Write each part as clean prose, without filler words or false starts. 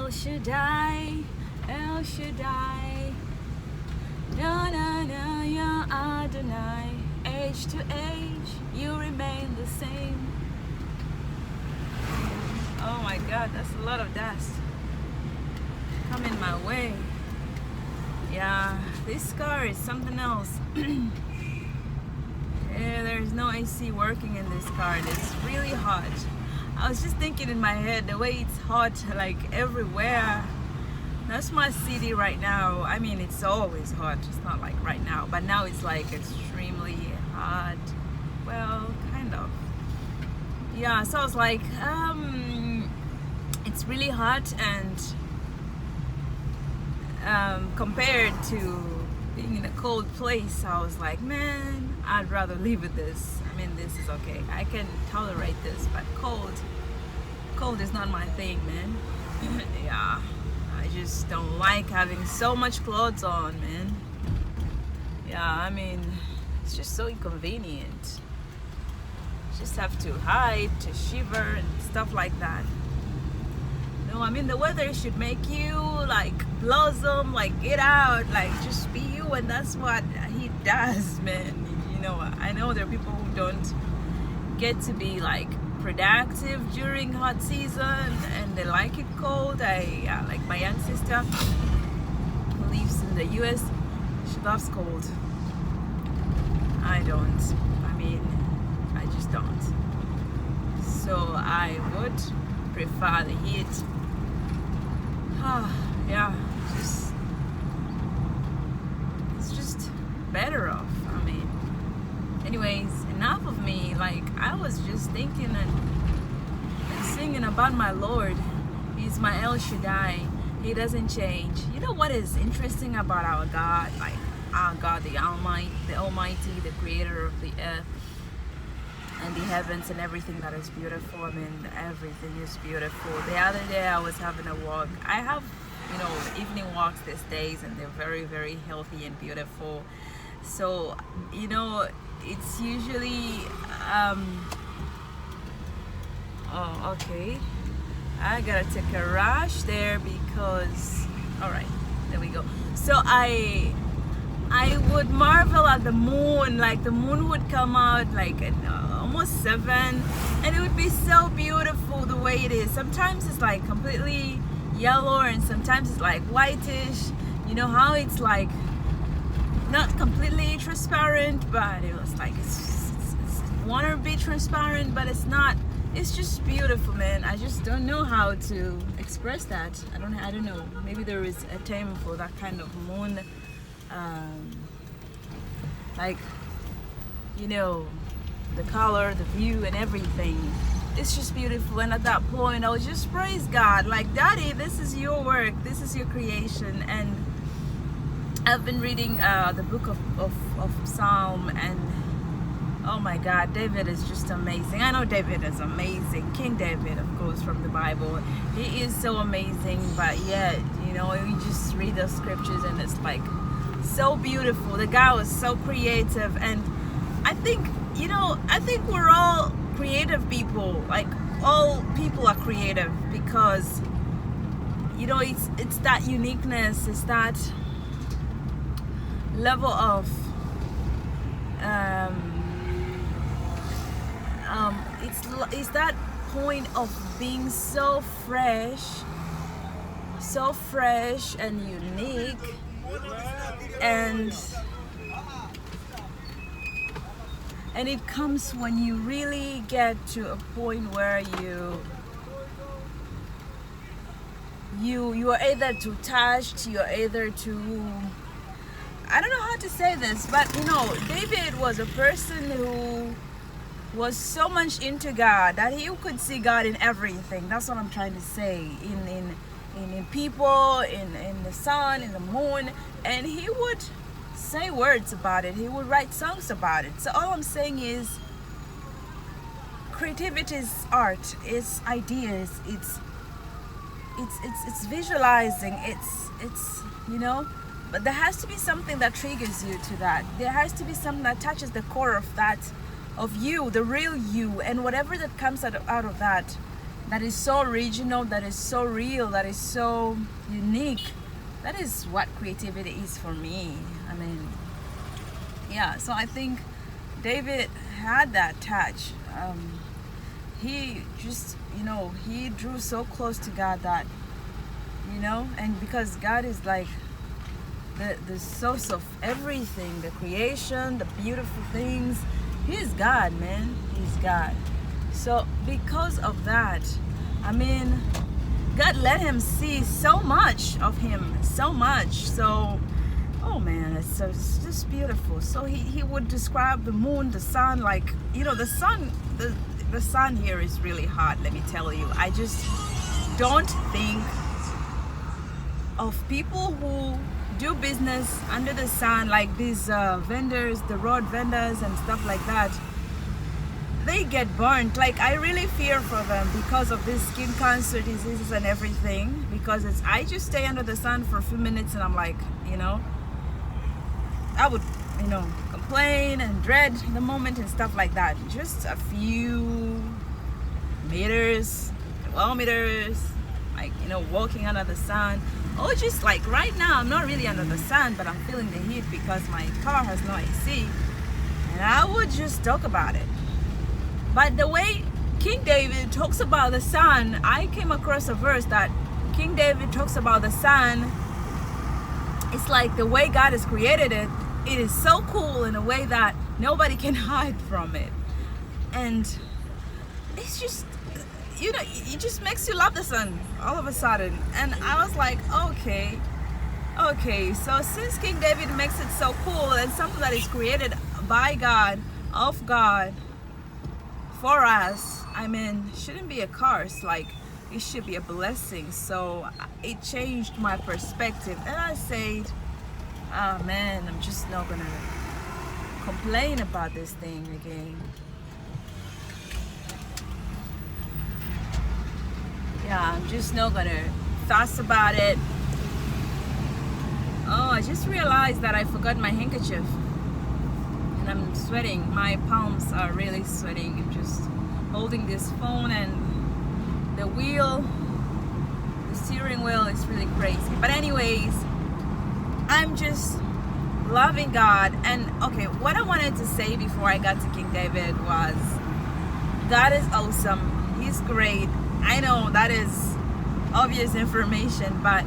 El Shaddai, El Shaddai, na na na, ya Adonai. Age to age, you remain the same. Oh my God, that's a lot of dust coming my way. Yeah, this car is something else. Yeah, there's no AC working in this car and it's really hot. I was just thinking in my head, the way it's hot like everywhere. That's my city right now. I mean, it's always hot. It's not like right now, but now it's like extremely hot. Well, kind of. Yeah, so I was like, it's really hot, and compared to being in a cold place, I was like, man, I'd rather live with this. I mean, this is okay. I can tolerate this, but cold is not my thing, man. Yeah, I just don't like having so much clothes on, man. Yeah, I mean, it's just so inconvenient. Just have to hide, to shiver and stuff like that. No, I mean, the weather should make you like blossom, like get out, like just be you, and that's what he does, man. You know, I know there are people who don't get to be like productive during hot season and they like it cold. Like my young sister who lives in the US, she loves cold. I don't. I mean, I just don't. So I would prefer the heat. Yeah, it's just better off. I mean, anyways, enough of me. Like, I was just thinking and singing about my Lord. He's my El Shaddai. He doesn't change. You know what is interesting about our God? Like, our God, the Almighty, the creator of the earth and the heavens and everything that is beautiful. I mean, everything is beautiful. The other day I was having a walk. I have, evening walks these days, and they're very, very healthy and beautiful. So, it's usually oh, okay, I gotta take a rush there because, all right, there we go. So I would marvel at the moon. Like, the moon would come out like at almost 7, and it would be so beautiful the way it is. Sometimes it's like completely yellow, and sometimes it's like whitish. You know how it's like not completely transparent, but it was like it's want to be transparent, but it's not. It's just beautiful, man. I just don't know how to express that. I don't know. Maybe there is a term for that kind of moon. Like, the color, the view, and everything. It's just beautiful. And at that point, I would just praise God, like, Daddy, this is your work, this is your creation. And I've been reading the book of Psalm, and oh my God, David is just amazing. I know David is amazing. King David, of course, from the Bible. He is so amazing, but yet, you just read the scriptures and it's like so beautiful. The guy was so creative, and I think we're all creative people. Like, all people are creative because it's that uniqueness, it's that level of it's that point of being so fresh and unique. And it comes when you really get to a point where you are either too touched, you're either too, I don't know how to say this, but David was a person who was so much into God that he could see God in everything. That's what I'm trying to say. In people, in the sun, in the moon, and he would say words about it. He would write songs about it. So all I'm saying is, creativity is art. It's ideas. It's visualizing. It's But there has to be something that triggers you to that. There has to be something that touches the core of that, of you, the real you, and whatever that comes out of that, that is so original, that is so real, that is so unique. That is what creativity is for me. I mean, yeah, so I think David had that touch. He just, he drew so close to God that, and because God is like the source of everything, the creation, the beautiful things. He's God, man. He's God. So because of that, I mean, God let him see so much of him, so much. So, oh man, it's just beautiful. So he would describe the moon, the sun, like, the sun, the sun here is really hot, let me tell you. I just don't think of people who do business under the sun, like these vendors, the road vendors and stuff like that. They get burnt. Like, I really fear for them because of this skin cancer diseases and everything, because I just stay under the sun for a few minutes and I'm like, I would complain and dread the moment and stuff like that. Just a few meters, kilometers, like, walking under the sun. Or just like right now, I'm not really under the sun, but I'm feeling the heat because my car has no AC, and I would just talk about it. But the way King David talks about the sun, I came across a verse that King David talks about the sun. It's like the way God has created it, it is so cool in a way that nobody can hide from it. And it's just, it just makes you love the sun all of a sudden. And I was like, okay, so since King David makes it so cool and something that is created by God, of God, for us, I mean, shouldn't be a curse, like it should be a blessing. So it changed my perspective, and I said, oh man, I'm just not gonna complain about this thing again. Yeah, I'm just not gonna fuss about it. Oh, I just realized that I forgot my handkerchief. And I'm sweating. My palms are really sweating. I'm just holding this phone, and the steering wheel is really crazy. But anyways, I'm just loving God. And okay, what I wanted to say before I got to King David was, God is awesome. He's great. I know that is obvious information, but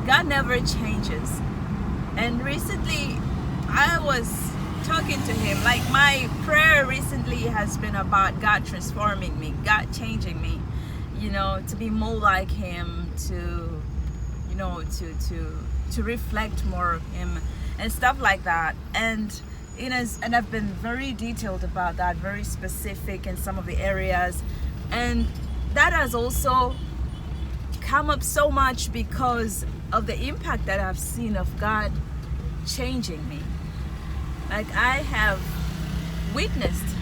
God never changes. And recently I was talking to him, like my prayer recently has been about God transforming me, God changing me, to be more like him, to reflect more of him and stuff like that. And and I've been very detailed about that, very specific in some of the areas, and that has also come up so much because of the impact that I've seen of God changing me. Like, I have witnessed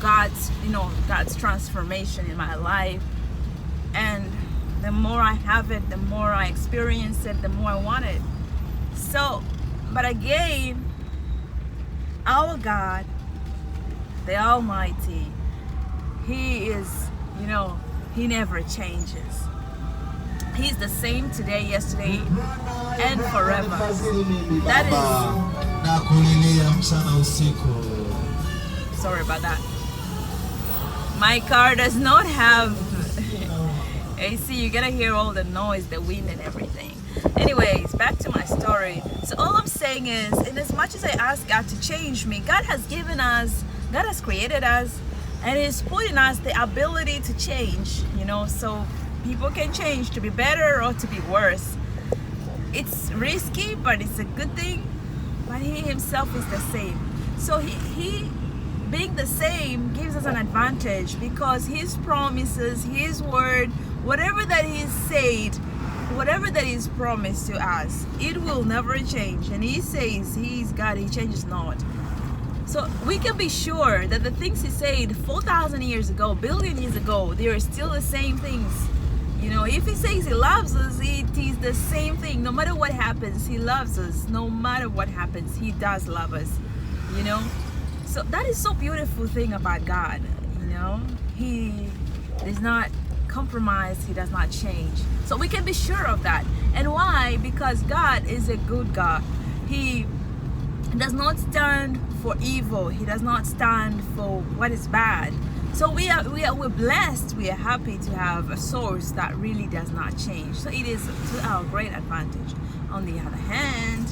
God's transformation in my life, and the more I have it, the more I experience it, the more I want it. So, but again, our God, the Almighty, He is, He never changes. He's the same today, yesterday, and forever. That is... Sorry about that. My car does not have AC. You gotta hear all the noise, the wind and everything. Anyways, back to my story. So all I'm saying is, in as much as I ask God to change me, God has created us, and He's put in us the ability to change, so people can change to be better or to be worse. It's risky, but it's a good thing. But He Himself is the same. So He being the same gives us an advantage, because His promises, His word, whatever that He's said, whatever that He's promised to us, it will never change. And He says He's God, He changes not. So we can be sure that the things He said 4,000 years ago, billion years ago, they are still the same things. If He says He loves us, it is the same thing. No matter what happens, He loves us. No matter what happens, He does love us. So that is so beautiful thing about God. He does not compromise, he does not change. So we can be sure of that. And why? Because God is a good God. He does not stand for evil. He does not stand for what is bad. So we're blessed. We are happy to have a source that really does not change. So it is to our great advantage. On the other hand,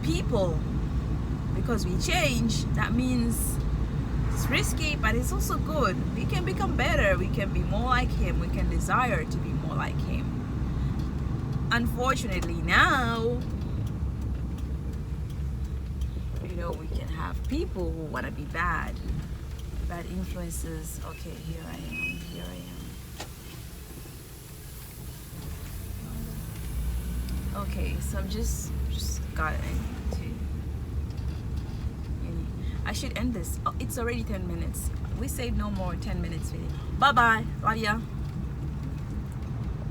people, because we change, that means it's risky, but it's also good. We can become better. We can be more like him. We can desire to be more like him. Unfortunately now, we can have people who want to be bad influences. Okay, here I am. Okay, so I'm just got it. I should end this. Oh, it's already 10 minutes. We saved no more 10 minutes video. Bye bye. Love ya.